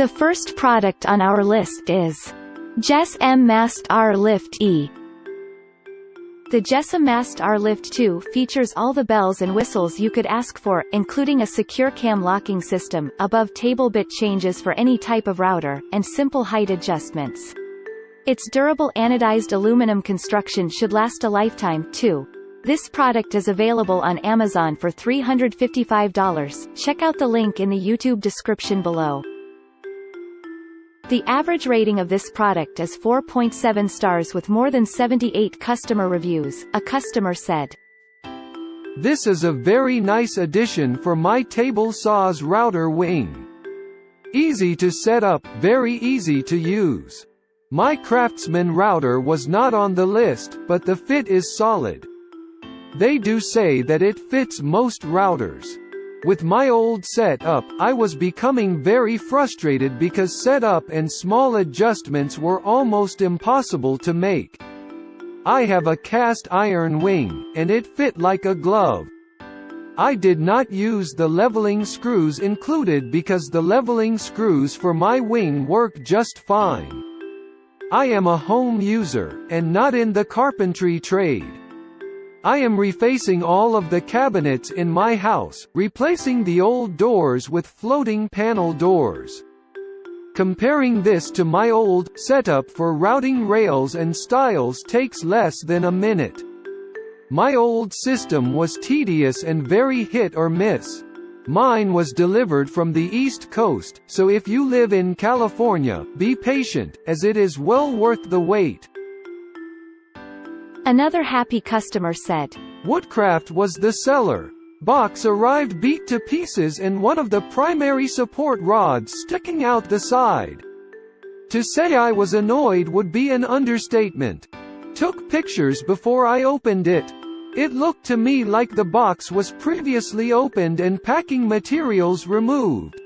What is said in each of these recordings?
The first product on our list is Jess Mast R Ii. The Jess Mast R Ii features all the bells and whistles you could ask for, including a secure cam locking system, above-table bit changes for any type of router, and simple height adjustments. Its durable anodized aluminum construction should last a lifetime, too. This product is available on Amazon for $355. Check out the link in the YouTube description below. The average rating of this product is 4.7 stars with more than 78 customer reviews, a customer said. This is a very nice addition for my table saws router wing. Easy to set up, very easy to use. My Craftsman router was not on the list, but the fit is solid. They do say that it fits most routers. With my old setup, I was becoming very frustrated because setup and small adjustments were almost impossible to make. I have a cast iron wing, and it fit like a glove. I did not use the leveling screws included because the leveling screws for my wing work just fine. I am a home user, and not in the carpentry trade. I am refacing all of the cabinets in my house, replacing the old doors with floating panel doors. Comparing this to my old setup for routing rails and stiles takes less than a minute. My old system was tedious and very hit or miss. Mine was delivered from the East Coast, so if you live in California, be patient, as it is well worth the wait. Another happy customer said. Woodcraft was the seller. Box arrived beat to pieces and one of the primary support rods sticking out the side. To say I was annoyed would be an understatement. Took pictures before I opened it. It looked to me like the box was previously opened and packing materials removed.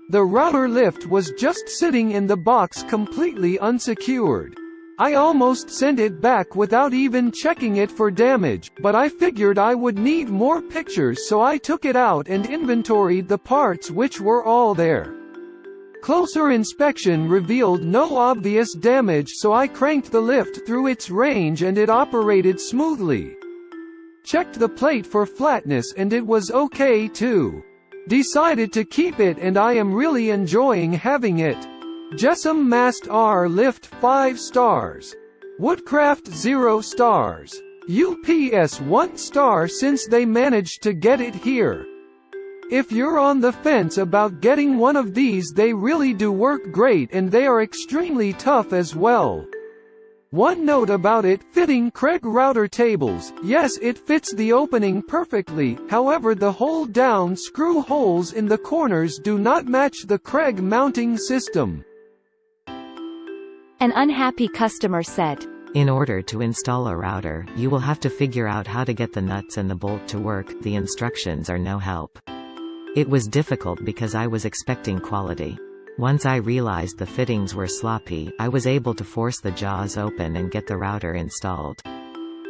The router lift was just sitting in the box completely unsecured. I almost sent it back without even checking it for damage, but I figured I would need more pictures, so I took it out and inventoried the parts, which were all there. Closer inspection revealed no obvious damage, so I cranked the lift through its range and it operated smoothly. Checked the plate for flatness and it was okay too. Decided to keep it and I am really enjoying having it. Jess Mast R Ii 5 stars. Woodcraft 0 stars. UPS 1 star since they managed to get it here. If you're on the fence about getting one of these, they really do work great and they are extremely tough as well. One note about it: fitting Kreg router tables. Yes, it fits the opening perfectly, however the hold-down screw holes in the corners do not match the Kreg mounting system. An unhappy customer said. In order to install a router, you will have to figure out how to get the nuts and the bolt to work. The instructions are no help. It was difficult because I was expecting quality. Once I realized the fittings were sloppy, I was able to force the jaws open and get the router installed.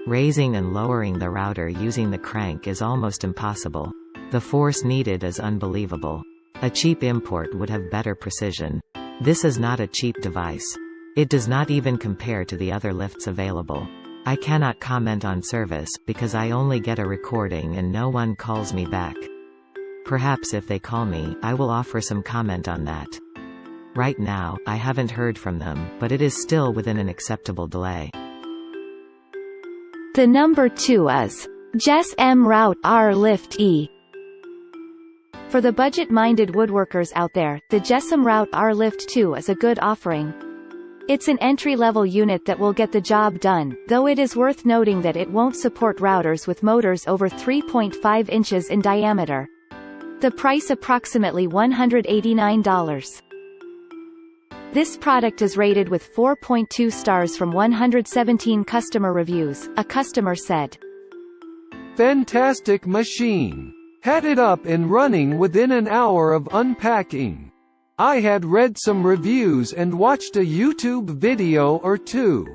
Raising and lowering the router using the crank is almost impossible. The force needed is unbelievable. A cheap import would have better precision. This is not a cheap device. It does not even compare to the other lifts available. I cannot comment on service, because I only get a recording and no one calls me back. Perhaps if they call me, I will offer some comment on that. Right now, I haven't heard from them, but it is still within an acceptable delay. The number 2 is Jess Rout R Ii. For the budget-minded woodworkers out there, the Jess Rout R II is a good offering. It's an entry-level unit that will get the job done, though it is worth noting that it won't support routers with motors over 3.5 inches in diameter. The price approximately $189. This product is rated with 4.2 stars from 117 customer reviews, a customer said. Fantastic machine. Had it up and running within an hour of unpacking. I had read some reviews and watched a YouTube video or two.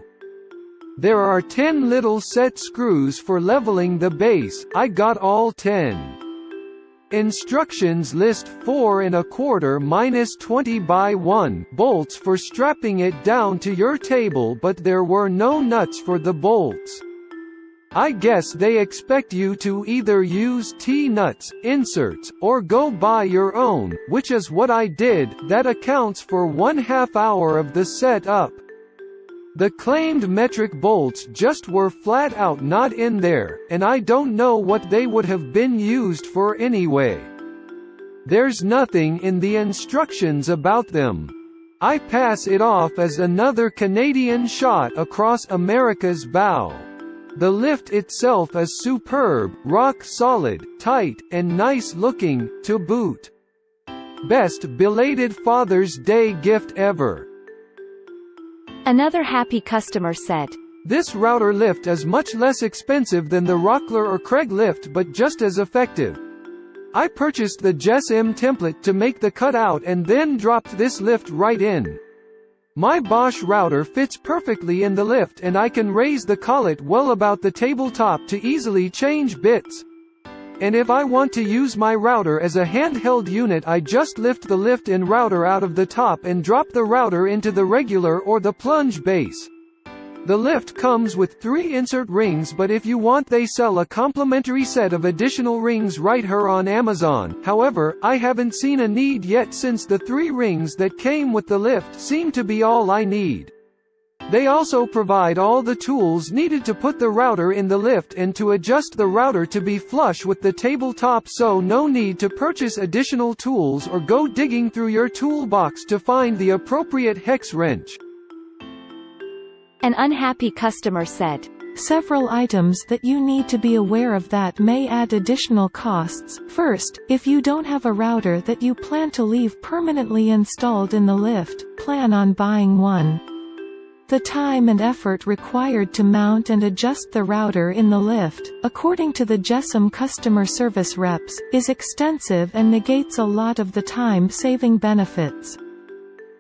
There are 10 little set screws for leveling the base. I got all 10. Instructions list 4¼ - 20 by 1 bolts for strapping it down to your table, but there were no nuts for the bolts. I guess they expect you to either use T-nuts, inserts, or go buy your own, which is what I did. That accounts for 1/2 hour of the setup. The claimed metric bolts just were flat out not in there, and I don't know what they would have been used for anyway. There's nothing in the instructions about them. I pass it off as another Canadian shot across America's bow. The lift itself is superb, rock solid, tight, and nice looking, to boot. Best belated Father's Day gift ever. Another happy customer said, This router lift is much less expensive than the Rockler or Kreg lift, but just as effective. I purchased the Jess M template to make the cutout and then dropped this lift right in. My Bosch router fits perfectly in the lift, and I can raise the collet well about the tabletop to easily change bits. And if I want to use my router as a handheld unit, I just lift the lift-in router out of the top and drop the router into the regular or the plunge base. The lift comes with 3 insert rings, but if you want, they sell a complimentary set of additional rings right here on Amazon. However, I haven't seen a need yet, since the 3 rings that came with the lift seem to be all I need. They also provide all the tools needed to put the router in the lift and to adjust the router to be flush with the tabletop, so no need to purchase additional tools or go digging through your toolbox to find the appropriate hex wrench. An unhappy customer said, Several items that you need to be aware of that may add additional costs. First, if you don't have a router that you plan to leave permanently installed in the lift, plan on buying one. The time and effort required to mount and adjust the router in the lift, according to the Jess M customer service reps, is extensive and negates a lot of the time-saving benefits.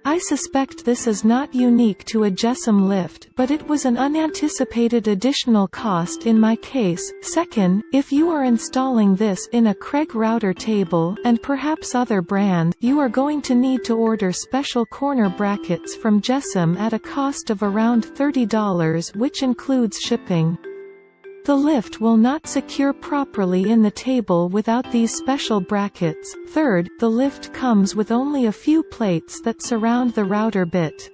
I suspect this is not unique to a Jess M lift, but it was an unanticipated additional cost in my case. Second, if you are installing this in a Kreg router table, and perhaps other brand, you are going to need to order special corner brackets from Jess M at a cost of around $30, which includes shipping. The lift will not secure properly in the table without these special brackets. Third, the lift comes with only a few plates that surround the router bit.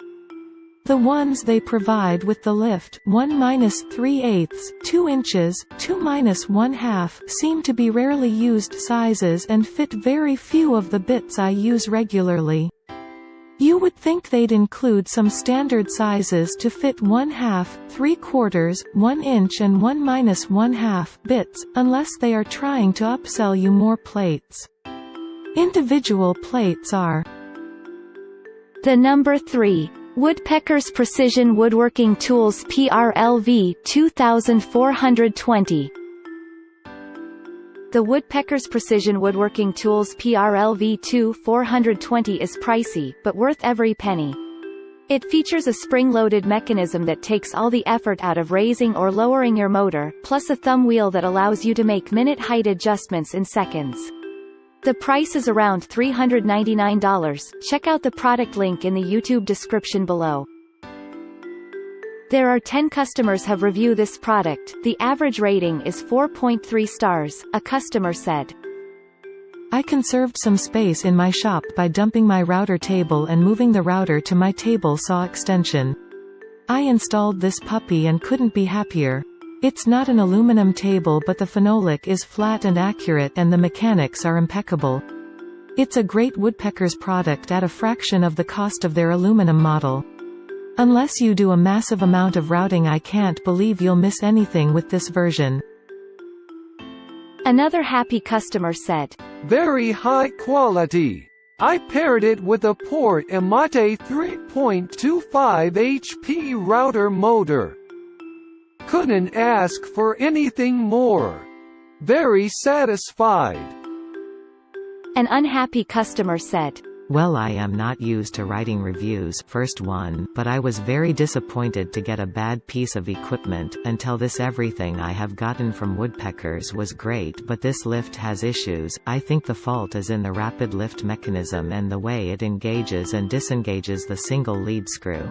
The ones they provide with the lift, 1-3/8, 2 inches, 2-1/2, seem to be rarely used sizes and fit very few of the bits I use regularly. You would think they'd include some standard sizes to fit 1/2, 3/4, 1 inch and 1-1/2 bits, unless they are trying to upsell you more plates. Individual plates are The number 3. Woodpeckers Precision Woodworking Tools PRLV 2420. The Woodpeckers Precision Woodworking Tools PRLV 2420 is pricey, but worth every penny. It features a spring-loaded mechanism that takes all the effort out of raising or lowering your motor, plus a thumb wheel that allows you to make minute height adjustments in seconds. The price is around $399. Check out the product link in the YouTube description below. There are 10 customers have reviewed this product. The average rating is 4.3 stars, a customer said. I conserved some space in my shop by dumping my router table and moving the router to my table saw extension. I installed this puppy and couldn't be happier. It's not an aluminum table, but the phenolic is flat and accurate and the mechanics are impeccable. It's a great Woodpeckers product at a fraction of the cost of their aluminum model. Unless you do a massive amount of routing, I can't believe you'll miss anything with this version. Another happy customer said, Very high quality. I paired it with a Port Amate 3.25 HP router motor. Couldn't ask for anything more. Very satisfied. An unhappy customer said, Well, I am not used to writing reviews, first one, but I was very disappointed to get a bad piece of equipment. Until this, everything I have gotten from Woodpeckers was great, but this lift has issues. I think the fault is in the rapid lift mechanism and the way it engages and disengages the single lead screw.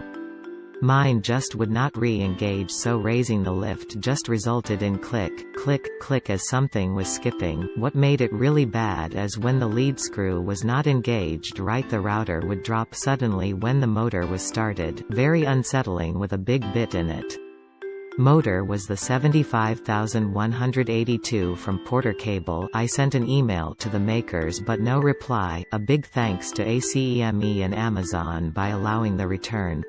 Mine just would not re-engage, so raising the lift just resulted in click, click, click as something was skipping. What made it really bad is when the lead screw was not engaged right, the router would drop suddenly when the motor was started, very unsettling with a big bit in it. Motor was the 75182 from Porter Cable. I sent an email to the makers but no reply. A big thanks to ACEME and Amazon by allowing the return.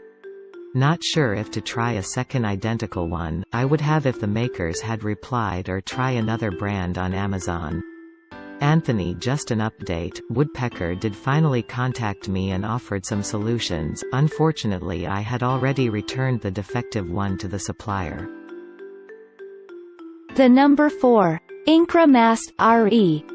Not sure if to try a second identical one. I would have if the makers had replied, or try another brand on Amazon. Anthony, just an update. Woodpecker did finally contact me and offered some solutions. Unfortunately, I had already returned the defective one to the supplier. The number 4. Incra Mast R Ii.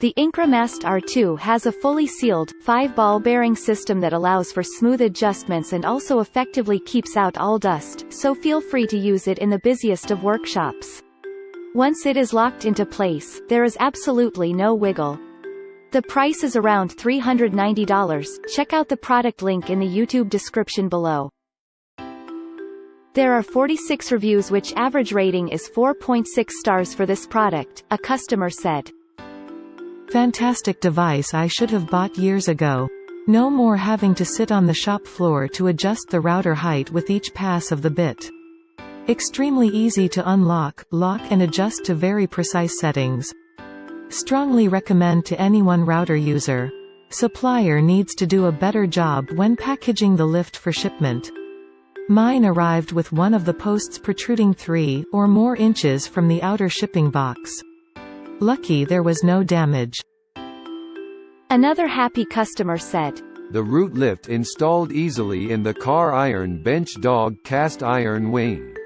The Incra Mast R Ii has a fully sealed, 5-ball bearing system that allows for smooth adjustments and also effectively keeps out all dust, so feel free to use it in the busiest of workshops. Once it is locked into place, there is absolutely no wiggle. The price is around $390. Check out the product link in the YouTube description below. There are 46 reviews, which average rating is 4.6 stars for this product, a customer said. Fantastic device I should have bought years ago. No more having to sit on the shop floor to adjust the router height with each pass of the bit. Extremely easy to unlock, lock and adjust to very precise settings. Strongly recommend to anyone router user. Supplier needs to do a better job when packaging the lift for shipment. Mine arrived with one of the posts protruding 3 or more inches from the outer shipping box. Lucky there was no damage. Another happy customer said. The Rout lift installed easily in the car iron bench dog cast iron wing.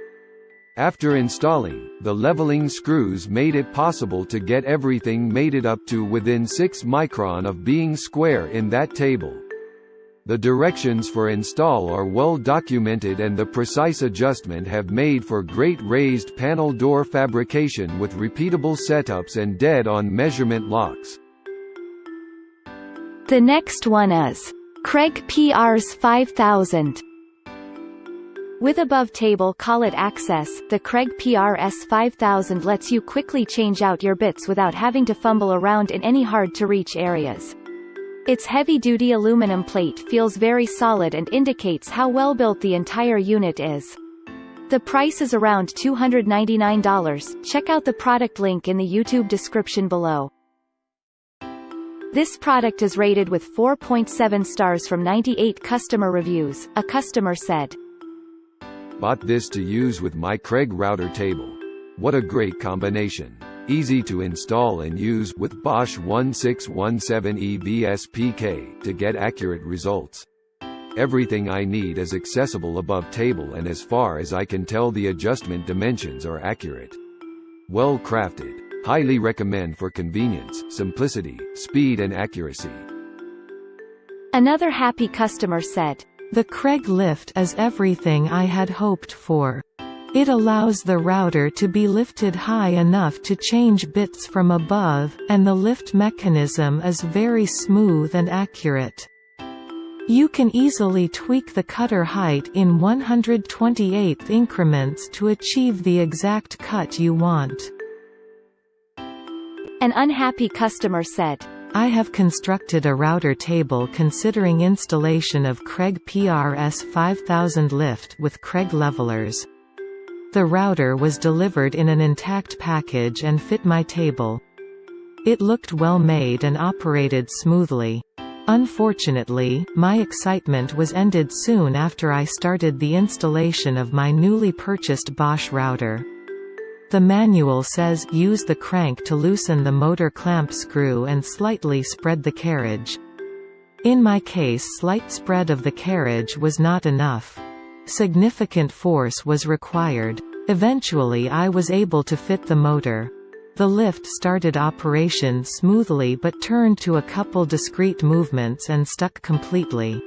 After installing, the leveling screws made it possible to get everything mated up to within 6 micron of being square in that table. The directions for install are well documented and the precise adjustment have made for great raised panel door fabrication with repeatable setups and dead-on measurement locks. The next one is Kreg Prs 5000. With above table collet access, the Kreg Prs 5000 lets you quickly change out your bits without having to fumble around in any hard-to-reach areas. Its heavy-duty aluminum plate feels very solid and indicates how well built the entire unit is. The price is around $299. Check out the product link in the YouTube description below. This product is rated with 4.7 stars from 98 customer reviews, a customer said. Bought this to use with my Kreg router table. What a great combination. Easy to install and use with Bosch 1617 EBSPK to get accurate results. Everything I need is accessible above table, and as far as I can tell the adjustment dimensions are accurate. Well crafted. Highly recommend for convenience, simplicity, speed and accuracy. Another happy customer said. The Kreg lift is everything I had hoped for. It allows the router to be lifted high enough to change bits from above, and the lift mechanism is very smooth and accurate. You can easily tweak the cutter height in 1/128th increments to achieve the exact cut you want. An unhappy customer said. I have constructed a router table considering installation of Kreg Prs 5000 lift with Kreg levelers. The router was delivered in an intact package and fit my table. It looked well made and operated smoothly. Unfortunately, my excitement was ended soon after I started the installation of my newly purchased Bosch router. The manual says, use the crank to loosen the motor clamp screw and slightly spread the carriage. In my case, slight spread of the carriage was not enough. Significant force was required. Eventually I was able to fit the motor. The lift started operation smoothly but turned to a couple discrete movements and stuck completely.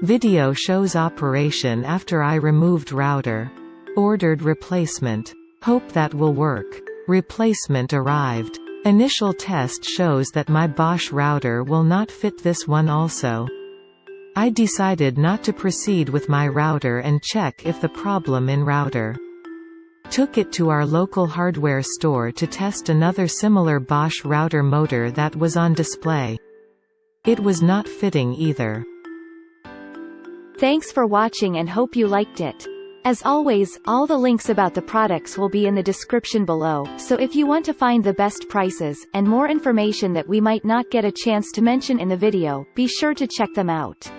Video shows operation after I removed router. Ordered replacement. Hope that will work. Replacement arrived. Initial test shows that my Bosch router will not fit this one also. I decided not to proceed with my router and check if the problem in router. Took it to our local hardware store to test another similar Bosch router motor that was on display. It was not fitting either. Thanks for watching and hope you liked it. As always, all the links about the products will be in the description below, so if you want to find the best prices, and more information that we might not get a chance to mention in the video, be sure to check them out.